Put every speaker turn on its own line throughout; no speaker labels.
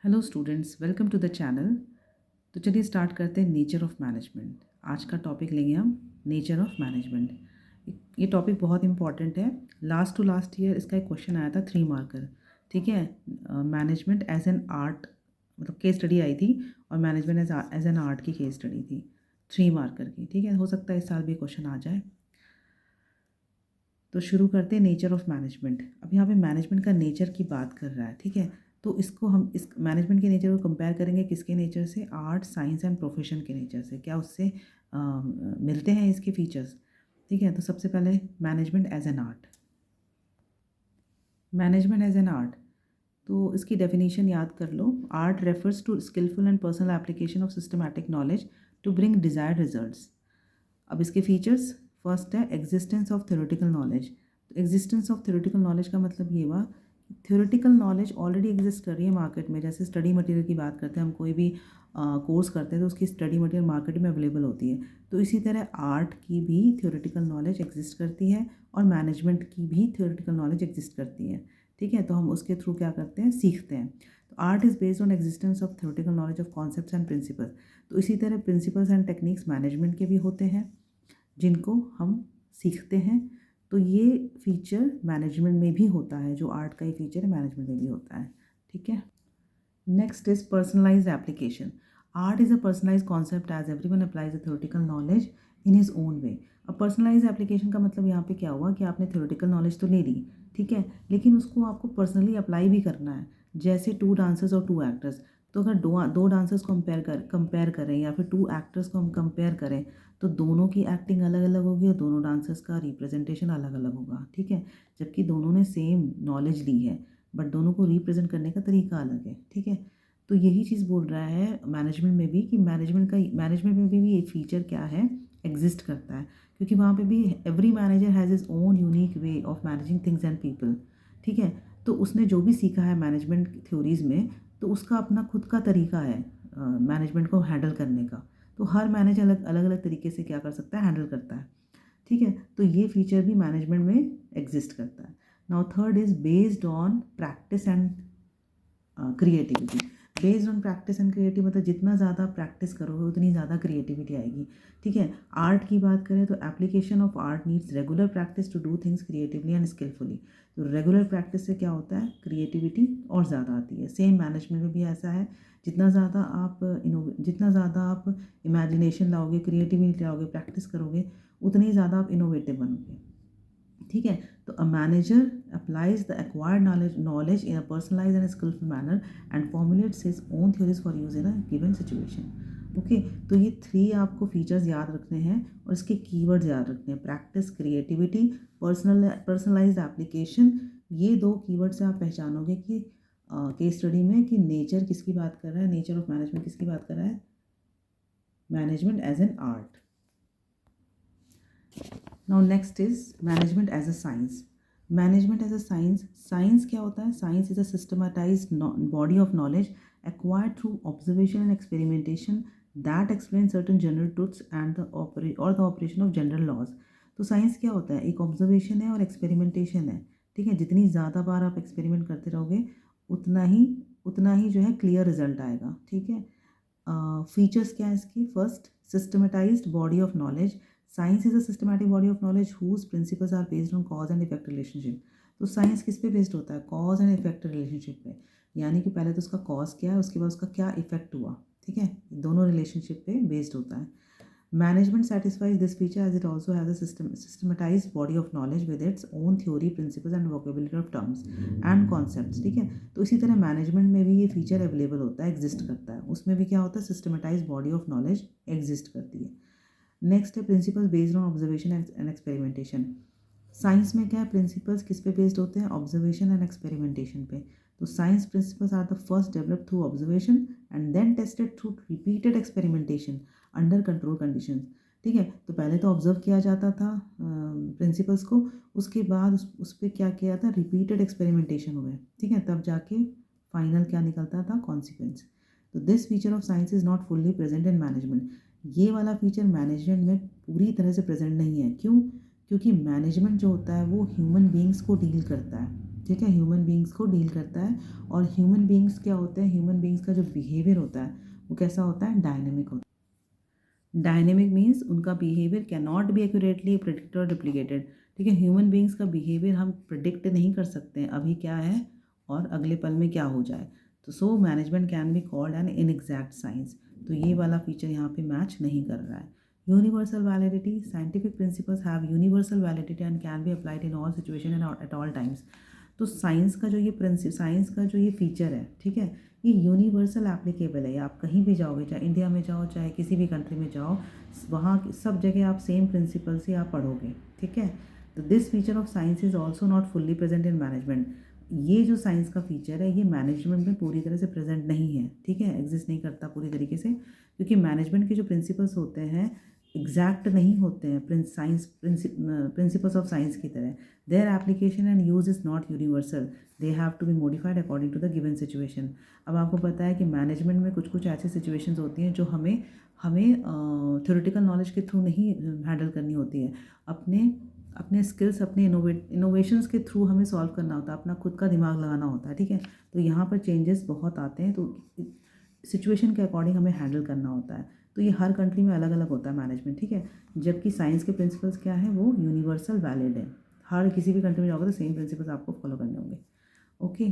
Hello students, welcome to the channel. तो चलिए start करते हैं नेचर ऑफ मैनेजमेंट। आज का टॉपिक लेंगे हम नेचर ऑफ मैनेजमेंट। ये टॉपिक बहुत इंपॉर्टेंट है। लास्ट टू लास्ट ईयर इसका एक क्वेश्चन आया था 3 मार्कर। ठीक है, मैनेजमेंट एज एन आर्ट, मतलब केस स्टडी आई थी और मैनेजमेंट एज एन आर्ट की केस स्टडी थी 3 मार्कर की। ठीक है, हो सकता है इस साल भी क्वेश्चन आ जाए। तो शुरू करते हैं नेचर ऑफ मैनेजमेंट। अब यहाँ पे मैनेजमेंट का नेचर की बात कर रहा है। ठीक है, तो इसको हम इस मैनेजमेंट के नेचर को कंपेयर करेंगे किसके नेचर से? आर्ट, साइंस एंड प्रोफेशन के नेचर से। क्या उससे मिलते हैं इसके फीचर्स? ठीक है, तो सबसे पहले management as an art. Management as an art, तो इसकी डेफिनेशन याद कर लो। Art refers to skillful and personal application of systematic knowledge to bring desired results. अब इसके फीचर्स, फर्स्ट है एग्जिस्टेंस ऑफ थ्योरेटिकल नॉलेज। तो एग्जिस्टेंस ऑफ थ्योरेटिकल नॉलेज का मतलब ये हुआ थ्योरेटिकल नॉलेज ऑलरेडी एग्जिस्ट कर रही है मार्केट में। जैसे स्टडी मटेरियल की बात करते हैं, हम कोई भी कोर्स करते हैं तो उसकी स्टडी मटेरियल मार्केट में अवेलेबल होती है। तो इसी तरह आर्ट की भी थ्योरेटिकल नॉलेज एग्जिस्ट करती है और मैनेजमेंट की भी थ्योरेटिकल नॉलेज एग्जिस्ट करती है। ठीक है, तो हम उसके थ्रू क्या करते हैं? सीखते हैं। तो art is based on existence of theoretical knowledge of concepts and principles. तो इसी तरह प्रिंसिपल्स एंड टेक्निक्स मैनेजमेंट के भी होते हैं जिनको हम सीखते हैं। तो ये फीचर मैनेजमेंट में भी होता है, जो आर्ट का ही फीचर है मैनेजमेंट में भी होता है। ठीक है, next is personalized application. Art is a personalize concept as everyone applies the theoretical knowledge in his own way. अब पर्सनलाइज एप्लीकेशन का मतलब यहाँ पे क्या हुआ कि आपने थ्योरेटिकल नॉलेज तो ले ली, ठीक है, लेकिन उसको आपको पर्सनली अप्लाई भी करना है। जैसे 2 डांसर्स और 2 एक्टर्स, तो अगर दो डांसर्स को कंपेयर करें या फिर 2 एक्टर्स को हम कंपेयर करें, तो दोनों की एक्टिंग अलग अलग होगी और दोनों डांसर्स का रिप्रेजेंटेशन अलग अलग होगा। ठीक है, जबकि दोनों ने सेम नॉलेज ली है बट दोनों को रिप्रेजेंट करने का तरीका अलग है। ठीक है, तो यही चीज़ बोल रहा है मैनेजमेंट में भी कि मैनेजमेंट में भी ये फीचर क्या है? एग्जिस्ट करता है, क्योंकि वहाँ पे भी every manager has is own unique way of managing things and people. ठीक है, तो उसने जो भी सीखा है मैनेजमेंट थ्योरीज में, तो उसका अपना खुद का तरीका है मैनेजमेंट को हैंडल करने का। तो हर मैनेजर अलग अलग तरीके से क्या कर सकता है? हैंडल करता है। ठीक है, तो ये फीचर भी मैनेजमेंट में एग्जिस्ट करता है। Now third is based on practice and creativity. Based on practice and creative मतलब जितना ज़्यादा प्रैक्टिस करोगे उतनी ज़्यादा क्रिएटिविटी आएगी। ठीक है, आर्ट की बात करें तो application of art needs regular practice to do things creatively and skilfully. तो रेगुलर प्रैक्टिस से क्या होता है? क्रिएटिविटी और ज़्यादा आती है। सेम मैनेजमेंट में भी ऐसा है, जितना ज़्यादा आप इमेजिनेशन लाओगे, क्रिएटिविटी लाओगे, प्रैक्टिस करोगे, उतनी ही ज़्यादा आप इनोवेटिव बनोगे। ठीक है, तो a manager applies the acquired knowledge in a personalize and skilful manner and formulates his own theories for use in a given situation. Okay, तो ये 3 आपको फीचर्स याद रखने हैं और इसके कीवर्ड्स याद रखने हैं। Practice, creativity, personalised application. ये 2 कीवर्ड से आप पहचानोगे कि केस स्टडी में कि नेचर किसकी बात कर रहा है, नेचर ऑफ मैनेजमेंट किसकी बात कर रहा है? Management as an art. Now next is management as a science. Management as a science, science क्या होता है? Science is a systematized body of knowledge acquired through observation and experimentation that explain certain general truths and the operation of general laws. तो science क्या होता है? एक observation है और एक्सपेरिमेंटेशन है। ठीक है, जितनी ज़्यादा बार आप एक्सपेरिमेंट करते रहोगे उतना ही जो है क्लियर रिजल्ट आएगा। ठीक है, फीचर्स क्या है इसकी? First, systematized body of knowledge. Science is a systematic body of knowledge whose principles are based on cause and effect relationship. तो साइंस किस पे बेस्ड होता है? कॉज एंड इफेक्ट रिलेशनशिप पे। यानी कि पहले तो उसका कॉज क्या है, उसके बाद उसका क्या इफेक्ट हुआ। ठीक है, दोनों रिलेशनशिप पे बेस्ड होता है। Management satisfies this feature as it also has a systematized body of knowledge with its own theory, principles and vocabulary of terms and concepts. ठीक है, तो इसी तरह मैनेजमेंट में भी ये फीचर अवेलेबल होता है, एग्जिस्ट करता है। उसमें भी क्या होता है? Systematise body of knowledge exist करती है। नेक्स्ट है principles based on observation and experimentation. Science में क्या है? प्रिंसिपल्स किस पे बेस्ड होते हैं? ऑब्जर्वेशन एंड एक्सपेरिमेंटेशन पे। तो science principles are the first developed through observation and then tested through repeated experimentation under control conditions. ठीक है, तो पहले तो ऑब्जर्व किया जाता था प्रिंसिपल्स को, उसके बाद उस पर क्या किया था? रिपीटेड एक्सपेरिमेंटेशन हुए। ठीक है, तब जाके फाइनल क्या निकलता था? कॉन्सिक्वेंस। तो this feature of science is not fully present in management. ये वाला फीचर मैनेजमेंट में पूरी तरह से प्रेजेंट नहीं है। क्यों? क्योंकि मैनेजमेंट जो होता है वो ह्यूमन बींग्स को डील करता है। ठीक है, ह्यूमन बींग्स को डील करता है। और ह्यूमन बींग्स क्या होते हैं, ह्यूमन बींग्स का जो बिहेवियर होता है वो कैसा होता है, डायनेमिक होता है। डायनेमिक मीन्स उनका behaviour can not be accurately predicted और रिप्लिकेटेड। ठीक है, ह्यूमन बींग्स का बिहेवियर हम प्रिडिक्ट नहीं कर सकते हैं अभी क्या है और अगले पल में क्या हो जाए। तो so management can be called an inexact science. तो ये वाला फीचर यहाँ पे मैच नहीं कर रहा है। Universal validity, scientific principles have universal validity and can be applied in all situation and at all times. तो साइंस का जो ये फीचर है, ठीक है, ये यूनिवर्सल एप्लीकेबल है। आप कहीं भी जाओगे, चाहे इंडिया में जाओ चाहे किसी भी कंट्री में जाओ, वहाँ सब जगह आप सेम प्रिंसिपल से आप पढ़ोगे। ठीक है, तो this feature of science is also not fully present in management. ये जो साइंस का फीचर है ये मैनेजमेंट में पूरी तरह से प्रेजेंट नहीं है। ठीक है, एग्जिस्ट नहीं करता पूरी तरीके से, क्योंकि मैनेजमेंट के जो प्रिंसिपल्स होते हैं एग्जैक्ट नहीं होते हैं प्रिंसिपल्स ऑफ साइंस की तरह। Their application and use is not universal, they have to be modified according to the given situation. अब आपको पता है कि मैनेजमेंट में कुछ कुछ ऐसी सिचुएशंस होती हैं जो हमें थ्योरेटिकल नॉलेज के थ्रू नहीं हैंडल करनी होती है। अपने स्किल्स, अपने इनोवेशंस के थ्रू हमें सॉल्व करना होता है, अपना खुद का दिमाग लगाना होता है। ठीक है, तो यहाँ पर चेंजेस बहुत आते हैं, तो सिचुएशन के अकॉर्डिंग हमें हैंडल करना होता है। तो ये हर कंट्री में अलग अलग होता है मैनेजमेंट। ठीक है, जबकि साइंस के प्रिंसिपल्स क्या है, वो यूनिवर्सल वैलिड है। हर किसी भी कंट्री में जाओगे तो सेम प्रिंसिपल्स आपको फॉलो करने होंगे। Okay,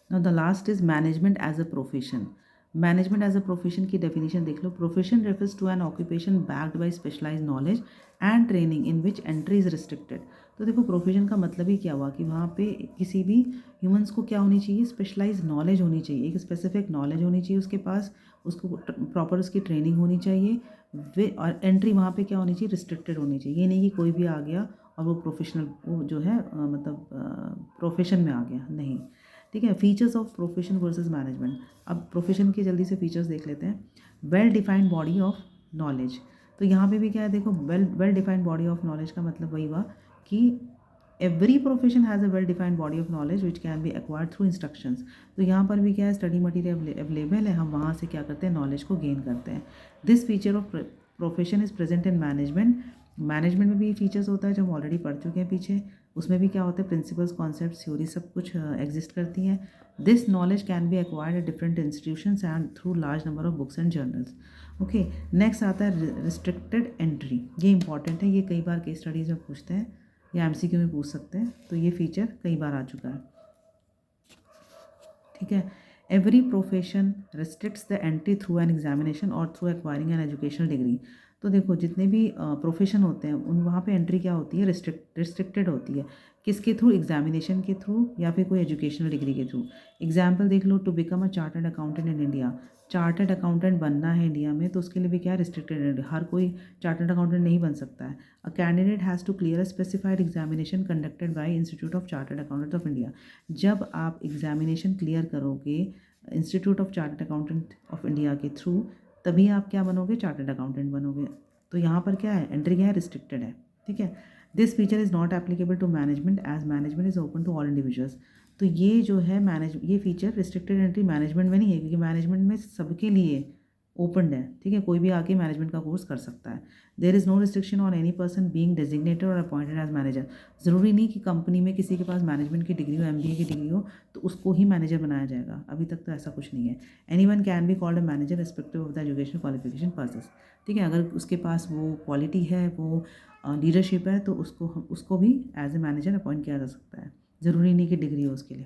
now the last is management as a profession. Management as a profession की डेफिनेशन देख लो। Profession refers to an occupation backed by specialize knowledge and training in which entry is restricted. तो देखो, profession का मतलब ही क्या हुआ कि वहाँ पे किसी भी ह्यूमंस को क्या होनी चाहिए, स्पेशलाइज नॉलेज होनी चाहिए, एक स्पेसिफिक नॉलेज होनी चाहिए उसके पास, उसको प्रॉपर उसकी ट्रेनिंग होनी चाहिए। वे और एंट्री वहाँ पे क्या होनी चाहिए, रिस्ट्रिक्टेड होनी चाहिए। ये नहीं कि कोई भी आ गया और वो प्रोफेशनल, वो जो है मतलब प्रोफेशन में आ गया, नहीं। ठीक है, features of profession versus management. अब प्रोफेशन के जल्दी से फीचर्स देख लेते हैं। Well defined body of knowledge. तो यहाँ पे भी क्या है, देखो, well defined body of knowledge का मतलब वही हुआ कि every profession has a well defined body of knowledge which can be acquired through instructions. तो यहाँ पर भी क्या है, स्टडी मटीरियल अवेलेबल है, हम वहाँ से क्या करते हैं, नॉलेज को गेन करते हैं। This feature of profession is present in management. Management में भी फीचर्स होता है जो हम ऑलरेडी पढ़ चुके हैं पीछे। उसमें भी क्या होता है, प्रिंसिपल्स, कॉन्सेप्ट, थ्योरी सब कुछ एग्जिस्ट करती हैं। This knowledge can be acquired at different institutions and through large number of books and journals. Okay, next आता है रिस्ट्रिक्टेड एंट्री। ये इंपॉर्टेंट है, ये कई बार केस स्टडीज में पूछते हैं या एमसीक्यू में पूछ सकते हैं। तो ये फीचर कई बार आ चुका है। ठीक है, every profession restricts the entry through an examination और through acquiring an educational degree. तो देखो, जितने भी प्रोफेशन होते हैं उन वहाँ पे एंट्री क्या होती है, रिस्ट्रिक्टेड होती है। किसके थ्रू, एग्जामिनेशन के थ्रू या फिर कोई एजुकेशनल डिग्री के थ्रू। एग्जाम्पल देख लो, to become a chartered accountant in India. Chartered accountant बनना है इंडिया में तो उसके लिए भी क्या, रिस्ट्रिक्टेड है, हर कोई चार्टर्ड अकाउंटेंट नहीं बन सकता है। A candidate has to clear a specified examination conducted by institute of chartered accountant of India. जब आप एग्जामिनेशन क्लियर करोगे institute of chartered accountant of India के थ्रू, तभी आप क्या बनोगे, चार्टर्ड अकाउंटेंट बनोगे। तो यहाँ पर क्या है, एंट्री क्या है, रिस्ट्रिक्टेड है। ठीक है, this feature is not applicable to management as management is open to all individuals. तो ये जो है ये फीचर रिस्ट्रिक्टेड एंट्री मैनेजमेंट में नहीं है, क्योंकि मैनेजमेंट में सबके लिए ओपन है। ठीक है, कोई भी आके मैनेजमेंट का कोर्स कर सकता है। There is no restriction on any person being designated और अपॉइंटेड एज मैनेजर। ज़रूरी नहीं कि कंपनी में किसी के पास मैनेजमेंट की डिग्री हो, एमबीए की डिग्री हो, तो उसको ही मैनेजर बनाया जाएगा। अभी तक तो ऐसा कुछ नहीं है। Anyone can be called a manager respective of the education qualification passes. ठीक है, अगर उसके पास वो क्वालिटी है, वो लीडरशिप है, तो उसको भी एज ए मैनेजर अपॉइंट किया जा सकता है। ज़रूरी नहीं कि डिग्री हो उसके लिए।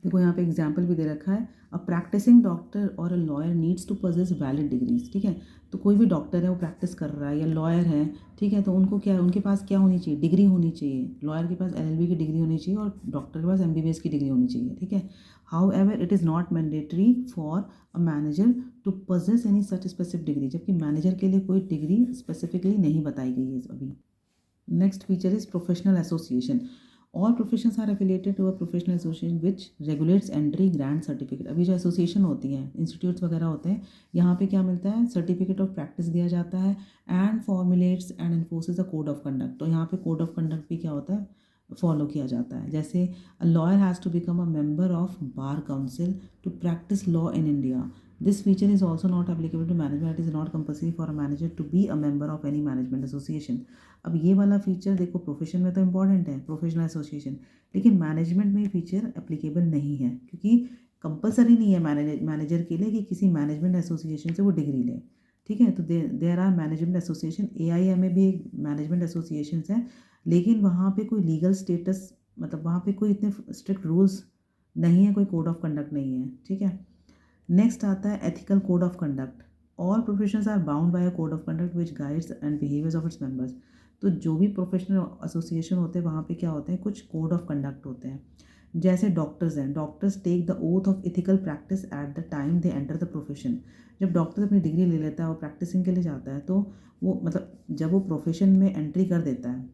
देखो, यहाँ पे एग्जाम्पल भी दे रखा है, अ प्रैक्टिसिंग डॉक्टर और a lawyer needs to possess valid degrees. ठीक है, तो कोई भी डॉक्टर है वो प्रैक्टिस कर रहा है या लॉयर है, ठीक है, तो उनको क्या, उनके पास क्या होनी चाहिए, डिग्री होनी चाहिए। लॉयर के पास एलएलबी की डिग्री होनी चाहिए और डॉक्टर के पास एमबीबीएस की डिग्री होनी चाहिए। ठीक है, however it is not mandatory for a manager to possess any such specific degree. जबकि मैनेजर के लिए कोई डिग्री स्पेसिफिकली नहीं बताई गई है अभी। Next feature is professional association. All professions are affiliated to a professional association which regulates entry, grant certificate। अभी जो एसोसिएशन होती हैं, इंस्टीट्यूट्स वगैरह होते हैं, यहाँ पे क्या मिलता है, सर्टिफिकेट ऑफ प्रैक्टिस दिया जाता है and formulates and enforces a code of conduct. तो यहाँ पे कोड ऑफ कंडक्ट भी क्या होता है, फॉलो किया जाता है। जैसे a lawyer has to become a member of bar council to practice law in India. This feature is also not applicable to management, is not compulsory for a manager to be a member of any management association. अब ये वाला feature देखो profession में तो important है, professional association, लेकिन management में ये फीचर एप्लीकेबल नहीं है, क्योंकि कंपलसरी नहीं है मैनेजर के लिए कि किसी मैनेजमेंट एसोसिएशन से वो डिग्री ले। ठीक है, तो there are management association, AIM में भी एक मैनेजमेंट एसोसिएशन है, लेकिन वहाँ पे कोई लीगल स्टेटस, मतलब वहाँ पे कोई इतने स्ट्रिक्ट रूल्स नहीं है, कोई कोड ऑफ कंडक्ट नहीं है। ठीक है, नेक्स्ट आता है ethical code of conduct. All professions are bound by a code of conduct which guides and behaviours of its members. तो जो भी प्रोफेशनल एसोसिएशन होते हैं वहाँ पे क्या होते हैं, कुछ कोड ऑफ कंडक्ट होते हैं। जैसे डॉक्टर्स हैं, doctors take the oath of ethical practice at the time they enter the profession. जब डॉक्टर अपनी डिग्री ले लेता है और प्रैक्टिसिंग के लिए जाता है, तो वो मतलब जब वो प्रोफेशन में एंट्री कर देता है,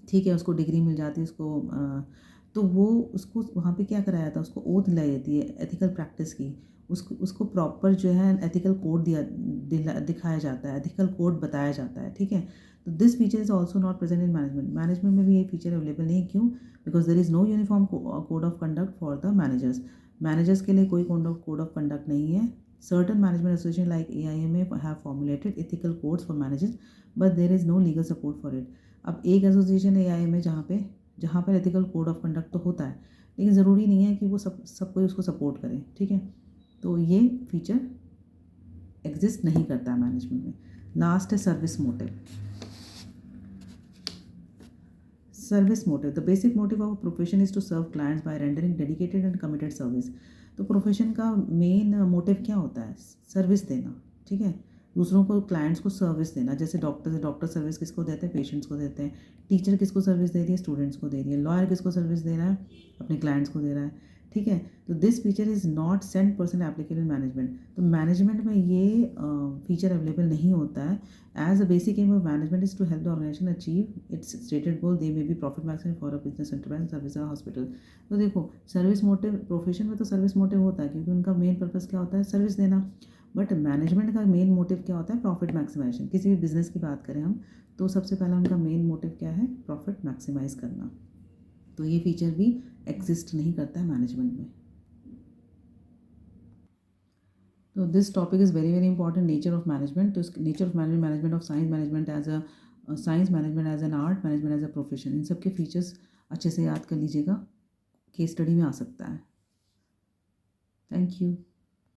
ठीक है, उसको डिग्री मिल जाती है, उसको तो वो उसको वहाँ पे क्या कराया था, उसको ओथ लाई जाती है एथिकल प्रैक्टिस की। उसको प्रॉपर जो है एथिकल कोड दिखाया जाता है, एथिकल कोड बताया जाता है। ठीक है, तो this feature is also not present in management. Management में भी ये फीचर अवेलेबल नहीं है, क्यों? Because there is no uniform code of conduct for the managers. Managers के लिए कोई कोड ऑफ कंडक्ट नहीं है। Certain management association like AIMA have formulated ethical codes for managers, but there is no legal support for it. अब एक association है AIMA जहाँ पर एथिकल कोड ऑफ कंडक्ट तो होता है, लेकिन ज़रूरी नहीं है कि वो सब कोई उसको सपोर्ट करे। ठीक है, तो ये फीचर एग्जिस्ट नहीं करता है मैनेजमेंट में। लास्ट है service motive. Service motive, the basic motive of profession is to serve clients by rendering dedicated and committed service. तो प्रोफेशन का मेन मोटिव क्या होता है? सर्विस देना। ठीक है, दूसरों को, क्लाइंट्स को सर्विस देना। जैसे डॉक्टर सर्विस किसको देते हैं? पेशेंट्स को देते हैं। टीचर किसको सर्विस दे रही है? स्टूडेंट्स को दे रही है। लॉयर किसको सर्विस दे रहा है? अपने क्लाइंट्स को दे रहा है। ठीक है, तो this feature is not 100% applicable in management. तो मैनेजमेंट में ये फीचर अवेलेबल नहीं होता है। As a basic aim of management is to help the organisation achieve its stated goal, they may be profit maximum for a business enterprise service hospital. तो देखो, service motive profession में तो service motive होता है, क्योंकि उनका main purpose क्या होता है? सर्विस देना। बट मैनेजमेंट का मेन मोटिव क्या होता है? Profit maximisation. किसी भी बिजनेस की बात करें हम, तो सबसे पहला उनका मेन मोटिव क्या है? प्रॉफिट मैक्सिमाइज करना। तो ये फीचर भी एग्जिस्ट नहीं करता है मैनेजमेंट में। तो this topic is very very important, nature of management. तो nature of management, management of science, management as a science, management as an art, management as a profession, इन सब के फीचर्स अच्छे से याद कर लीजिएगा, केस स्टडी में आ सकता है। Thank you.